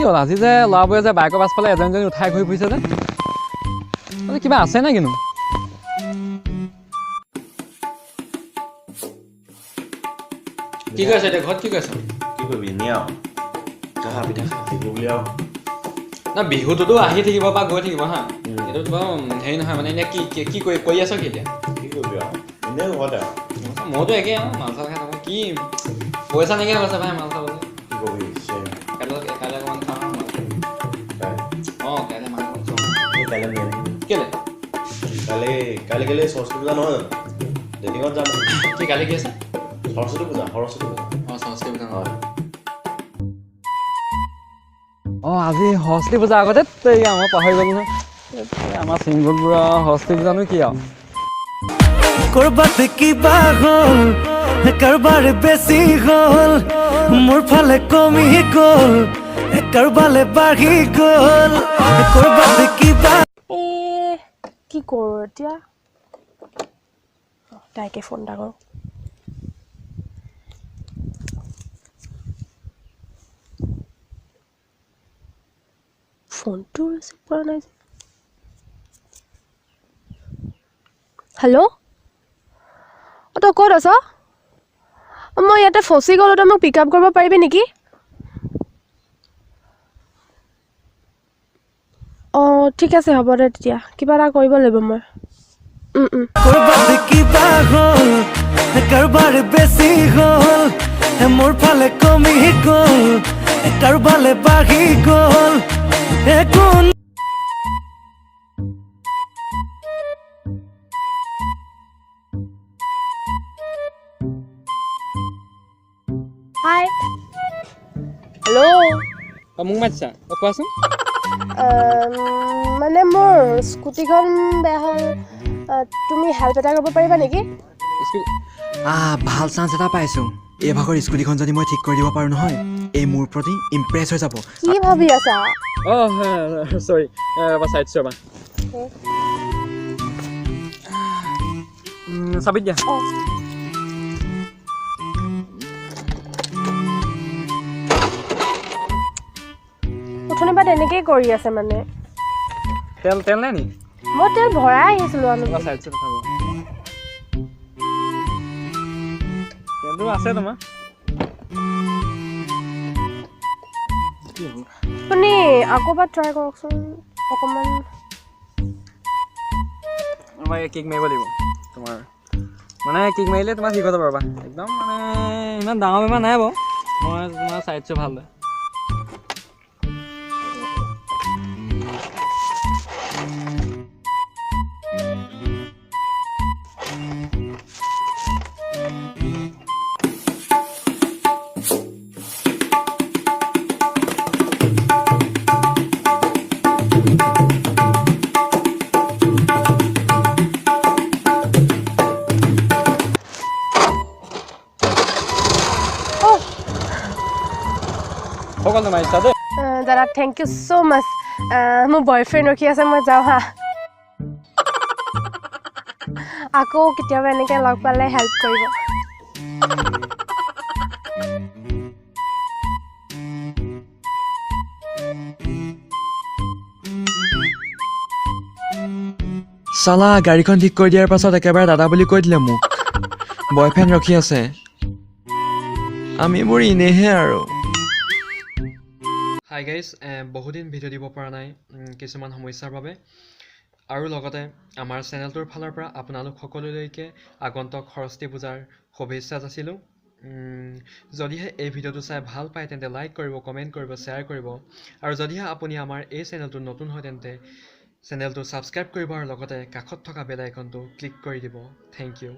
হ'ল আজি যে ল'ৰাবোৰে যে বাইকৰ পাছফালে এজনী উঠাই ঘূৰি ফুৰিছে যে আজি কিবা আছে নে কিনো কি কৈছে এতিয়া ঘৰত কি কৈছ কি কৰিবি নিয়া খা পিঠা খা বিহু বুলি আৰু না বিহুটোতো আহি থাকিব বা গৈ থাকিব হা এইটো বাৰু হেৰি নহয় মানে এতিয়া কি কৰি আছ কি এতিয়া কি কৰিবি আৰু এনেই ঘৰতে আৰু মইতো একেই আৰু মাল চাল খাই থাকোঁ কি পইচা নাইকিয়া হৈছে ভাই মাল চাবলৈ কি কৰিবি কাইলৈ অকণমান খাওঁ অঁ কাইলৈ মাংস কাইলৈ নিয়ে কেলৈ কাইলৈ কেলৈ সৰস্বতী পূজা নহয় জানো ডেটিঙত যাম কি কালি কি আছে সৰস্বতী পূজা অঁ সৰস্বতী পূজা হয় অঁ আজি সৰস্বতী পূজা আগতে মই পাহৰি গ'লো নহয় আমাৰ চিংগুলবোৰৰ সৰস্বতী পূজানো কি আৰু কৰবাত কিবা হ'ল কাৰোবাৰ বেছি হ'ল মোৰ ফালে কমি গ'ল কাৰোবালে বাঢ়ি গ'ল কৰবাত কিবা কি কৰোঁ এতিয়া তাইকে ফোন এটা কৰোঁ ফোনটো ৰিচিভ কৰা নাই হেল্ল' অঁ তই ক'ত আছ মই ইয়াতে ফচি গ'লোঁ তই মোক পিক আপ কৰিব পাৰিবি নেকি অঁ ঠিক আছে হ'ব দে তেতিয়া কিবা এটা কৰিব লাগিব মই কৰবাত কিবা হ'ল কাৰোবাৰ বেছি হ'ল মোৰ ফালে কমি গ'ল কাৰোবালে বাঢ়ি গ'ল একো হাই হেল্ল' অঁ মোক মাতিছা অঁ কোৱাচোন মানে মোৰ স্কুটিখন বেয়া হ'ল তুমি হেল্প এটা কৰিব পাৰিবা নেকি ভাল চান্স এটা পাইছোঁ এই ভাগৰ স্কুটিখন যদি মই ঠিক কৰি দিব পাৰোঁ নহয় এই মোৰ প্ৰতি ইমপ্ৰেছ হৈ যাব কি ভাবি আছা অঁ চৰি চাইড ৰ'বা চাবিত দিয়া উঠনিৰ পৰা তেনেকেই কৰি আছে মানে তেল নাই নি মই তেল ভৰাই আহিছিলোঁ আমি চাইড তেলটো আছে তোমাৰ আপুনি আকৌ এবাৰ ট্ৰাই কৰকচোন অকণমান তোমাৰ কিক মাৰিব লাগিব তোমাৰ মানে কিক মাৰিলে তোমাৰ ঠিক হৈ যাব ৰ'বা একদম মানে ইমান ডাঙৰ বেমাৰ নাই বাৰু মই তোমাৰ চাইডটো ভাল হয় সকলো মাৰিছা দেই দাদা থেংক ইউ ছ' মাছ মোৰ বয়ফ্ৰেণ্ড ৰখি আছে মই যাওঁ হা আকৌ কেতিয়াবা এনেকৈ লগ পালে হেল্প কৰিব চালা গাড়ীখন ঠিক কৰি দিয়াৰ পাছত একেবাৰে দাদা বুলি কৈ দিলে মোক বয়ফ্ৰেণ্ড ৰখি আছে আমিবোৰ এনেহে আৰু হাই গাইজ বহুদিন ভিডিঅ' দিব পৰা নাই কিছুমান সমস্যাৰ বাবে আৰু লগতে আমাৰ চেনেলটোৰ ফালৰ পৰা আপোনালোক সকলোলৈকে আগন্তুক সৰস্বতী পূজাৰ শুভেচ্ছা যাচিলোঁ যদিহে এই ভিডিঅ'টো চাই ভাল পায় তেন্তে লাইক কৰিব কমেণ্ট কৰিব শ্বেয়াৰ কৰিব আৰু যদিহে আপুনি আমাৰ এই চেনেলটোত নতুন হয় তেন্তে চেনেলটো ছাবস্ক্ৰাইব কৰিব আৰু লগতে কাষত থকা বেল আইকনটো ক্লিক কৰি দিব থেংক ইউ